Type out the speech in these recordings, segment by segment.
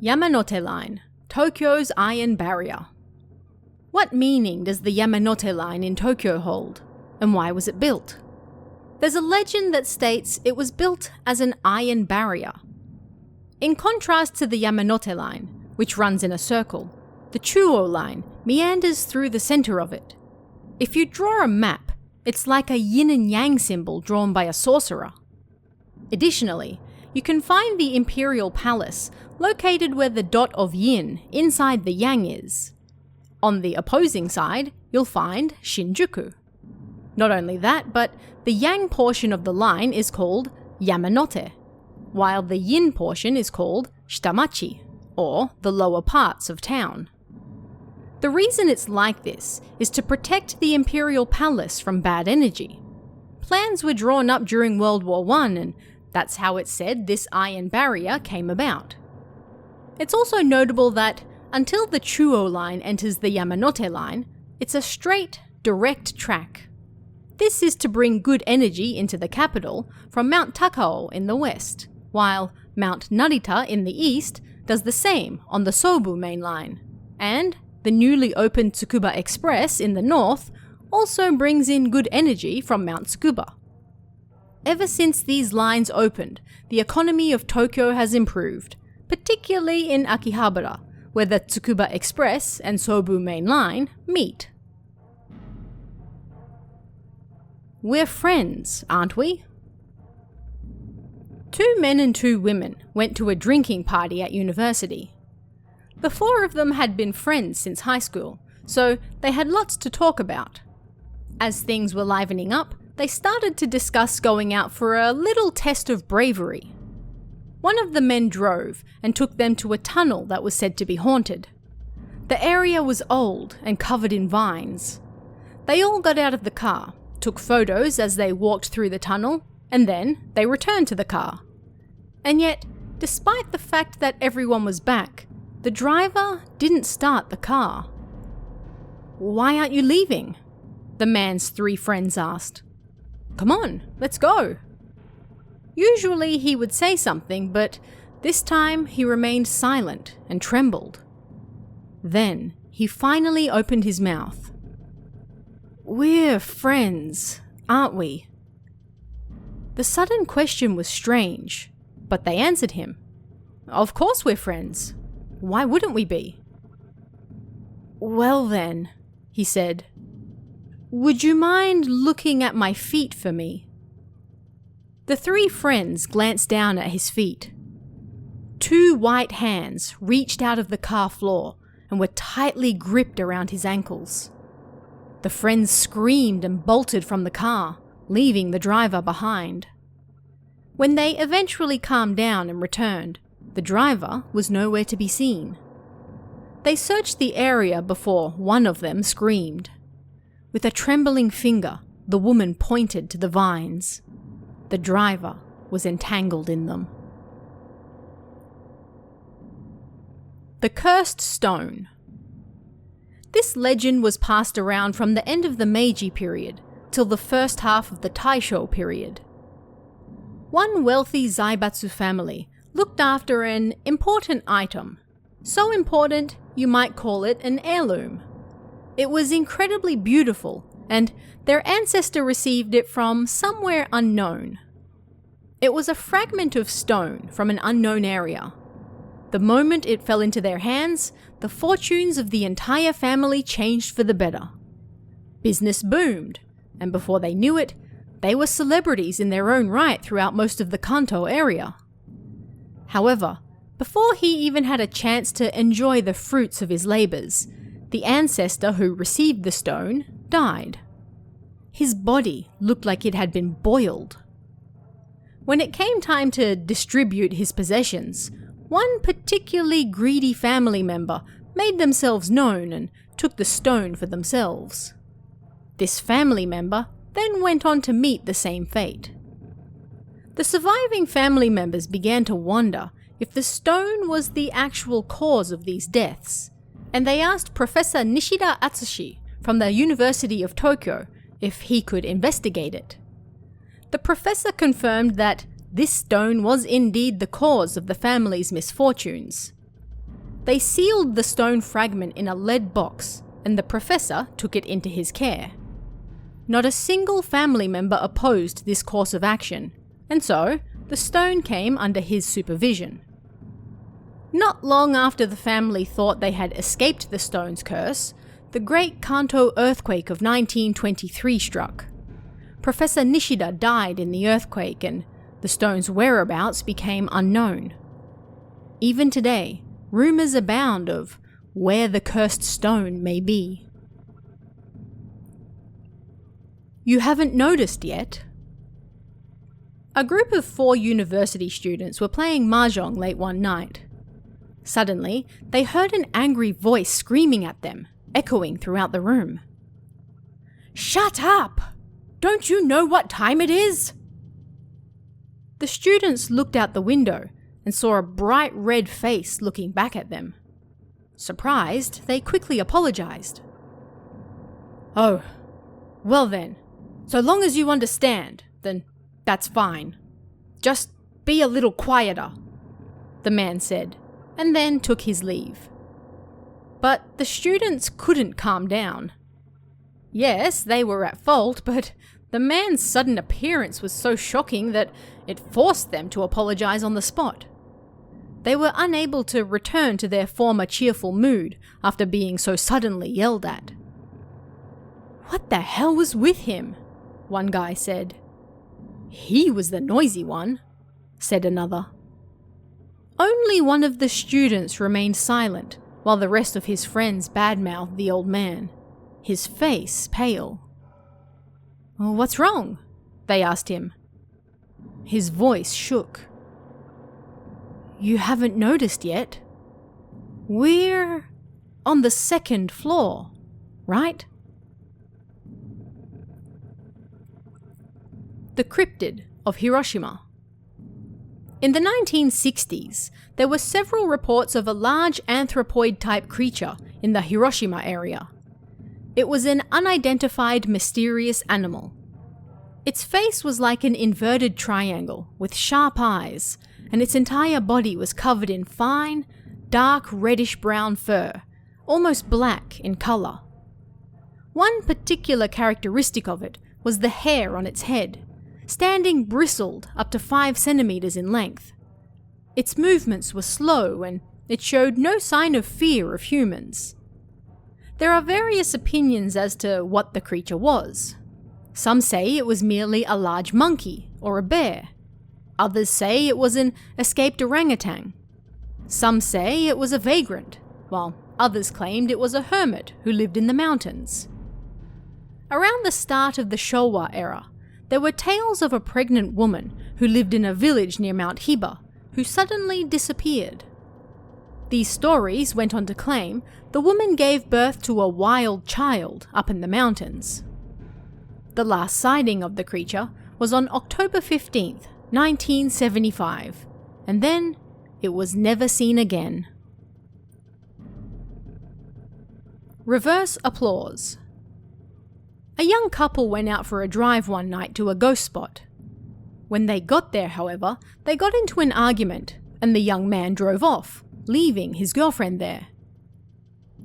Yamanote Line, Tokyo's Iron Barrier. What meaning does the Yamanote Line in Tokyo hold, and why was it built? There's a legend that states it was built as an iron barrier. In contrast to the Yamanote Line, which runs in a circle, the Chuo Line meanders through the center of it. If you draw a map, it's like a yin and yang symbol drawn by a sorcerer. Additionally, you can find the Imperial Palace located where the dot of yin inside the yang is. On the opposing side, you'll find Shinjuku. Not only that, but the yang portion of the line is called Yamanote, while the yin portion is called Shitamachi, or the lower parts of town. The reason it's like this is to protect the Imperial Palace from bad energy. Plans were drawn up during World War I, and that's how it's said this iron barrier came about. It's also notable that until the Chuo Line enters the Yamanote Line, it's a straight, direct track. This is to bring good energy into the capital from Mount Takao in the west, while Mount Narita in the east does the same on the Sobu main line, and the newly opened Tsukuba Express in the north also brings in good energy from Mount Tsukuba. Ever since these lines opened, the economy of Tokyo has improved, particularly in Akihabara, where the Tsukuba Express and Sobu main line meet. We're friends, aren't we? 2 men and 2 women went to a drinking party at university. The 4 of them had been friends since high school, so they had lots to talk about. As things were livening up, they started to discuss going out for a little test of bravery. One of the men drove and took them to a tunnel that was said to be haunted. The area was old and covered in vines. They all got out of the car, took photos as they walked through the tunnel, and then they returned to the car. And yet, despite the fact that everyone was back, the driver didn't start the car. "Why aren't you leaving?" the man's 3 friends asked. "Come on, let's go." Usually he would say something, but this time he remained silent and trembled. Then he finally opened his mouth. "We're friends, aren't we?" The sudden question was strange, but they answered him. "Of course we're friends. Why wouldn't we be?" "Well then," he said, "would you mind looking at my feet for me?" The 3 friends glanced down at his feet. 2 white hands reached out of the car floor and were tightly gripped around his ankles. The friends screamed and bolted from the car, leaving the driver behind. When they eventually calmed down and returned, the driver was nowhere to be seen. They searched the area before one of them screamed. With a trembling finger, the woman pointed to the vines. The driver was entangled in them. The Cursed Stone. This legend was passed around from the end of the Meiji period till the first half of the Taisho period. One wealthy Zaibatsu family looked after an important item, so important you might call it an heirloom. It was incredibly beautiful, and their ancestor received it from somewhere unknown. It was a fragment of stone from an unknown area. The moment it fell into their hands, the fortunes of the entire family changed for the better. Business boomed, and before they knew it, they were celebrities in their own right throughout most of the Kanto area. However, before he even had a chance to enjoy the fruits of his labors, the ancestor who received the stone died. His body looked like it had been boiled. When it came time to distribute his possessions, one particularly greedy family member made themselves known and took the stone for themselves. This family member then went on to meet the same fate. The surviving family members began to wonder if the stone was the actual cause of these deaths, and they asked Professor Nishida Atsushi from the University of Tokyo if he could investigate it. The professor confirmed that this stone was indeed the cause of the family's misfortunes. They sealed the stone fragment in a lead box, and the professor took it into his care. Not a single family member opposed this course of action, and so the stone came under his supervision. Not long after the family thought they had escaped the stone's curse, the Great Kanto earthquake of 1923 struck. Professor Nishida died in the earthquake, and the stone's whereabouts became unknown. Even today, rumours abound of where the cursed stone may be. You haven't noticed yet? A group of 4 university students were playing mahjong late one night. Suddenly, they heard an angry voice screaming at them, echoing throughout the room. "Shut up! Don't you know what time it is?" The students looked out the window and saw a bright red face looking back at them. Surprised, they quickly apologized. "Oh, well then, so long as you understand, then that's fine. Just be a little quieter," the man said, and then took his leave. But the students couldn't calm down. Yes, they were at fault, but the man's sudden appearance was so shocking that it forced them to apologize on the spot. They were unable to return to their former cheerful mood after being so suddenly yelled at. "What the hell was with him?" one guy said. "He was the noisy one," said another. Only one of the students remained silent while the rest of his friends badmouthed the old man, his face pale. "Well, what's wrong?" they asked him. His voice shook. "You haven't noticed yet? We're on the 2nd floor, right?" The Cryptid of Hiroshima. In the 1960s, there were several reports of a large anthropoid-type creature in the Hiroshima area. It was an unidentified mysterious animal. Its face was like an inverted triangle with sharp eyes, and its entire body was covered in fine, dark reddish-brown fur, almost black in colour. One particular characteristic of it was the hair on its head, standing bristled up to 5 centimeters in length. Its movements were slow and it showed no sign of fear of humans. There are various opinions as to what the creature was. Some say it was merely a large monkey or a bear. Others say it was an escaped orangutan. Some say it was a vagrant, while others claimed it was a hermit who lived in the mountains. Around the start of the Showa era, there were tales of a pregnant woman who lived in a village near Mount Hiba who suddenly disappeared. These stories went on to claim the woman gave birth to a wild child up in the mountains. The last sighting of the creature was on October 15th, 1975, and then it was never seen again. Reverse applause. A young couple went out for a drive one night to a ghost spot. When they got there, however, they got into an argument, and the young man drove off, leaving his girlfriend there.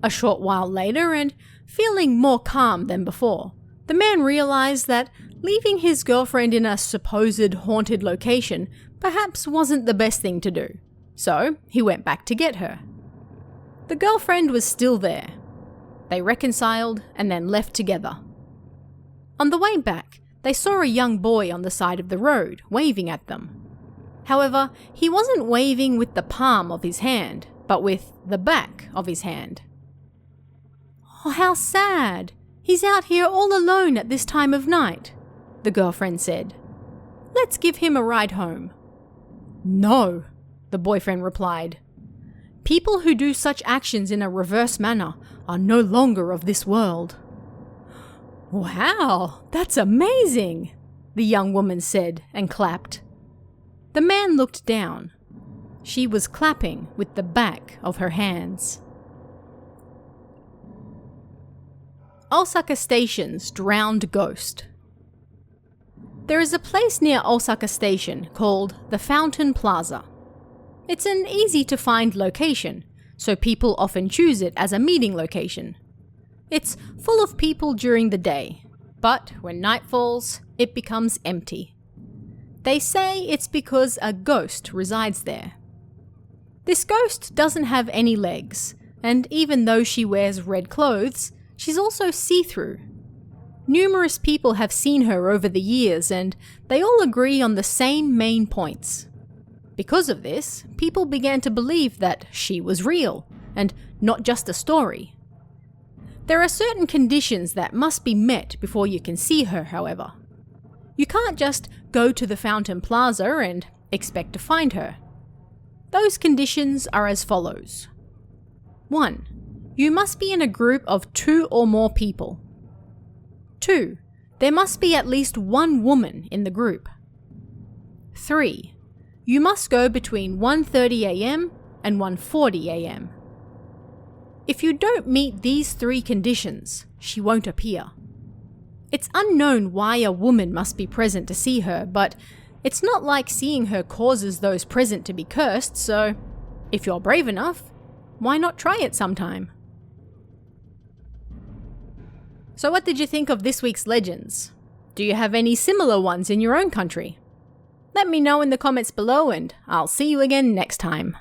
A short while later, and feeling more calm than before, the man realized that leaving his girlfriend in a supposed haunted location perhaps wasn't the best thing to do, so he went back to get her. The girlfriend was still there. They reconciled and then left together. On the way back, they saw a young boy on the side of the road, waving at them. However, he wasn't waving with the palm of his hand, but with the back of his hand. "Oh, how sad! He's out here all alone at this time of night," the girlfriend said. "Let's give him a ride home." "No," the boyfriend replied. "People who do such actions in a reverse manner are no longer of this world." "Wow, that's amazing," the young woman said and clapped. The man looked down. She was clapping with the back of her hands. Osaka Station's drowned ghost. There is a place near Osaka Station called the Fountain Plaza. It's an easy-to-find location, so people often choose it as a meeting location. It's full of people during the day, but when night falls, it becomes empty. They say it's because a ghost resides there. This ghost doesn't have any legs, and even though she wears red clothes, she's also see-through. Numerous people have seen her over the years, and they all agree on the same main points. Because of this, people began to believe that she was real, and not just a story. There are certain conditions that must be met before you can see her, however. You can't just go to the Fountain Plaza and expect to find her. Those conditions are as follows. 1. You must be in a group of 2 or more people. 2. There must be at least one woman in the group. 3. You must go between 1:30 a.m. and 1:40 a.m. If you don't meet these 3 conditions, she won't appear. It's unknown why a woman must be present to see her, but it's not like seeing her causes those present to be cursed, so if you're brave enough, why not try it sometime? So what did you think of this week's legends? Do you have any similar ones in your own country? Let me know in the comments below, and I'll see you again next time.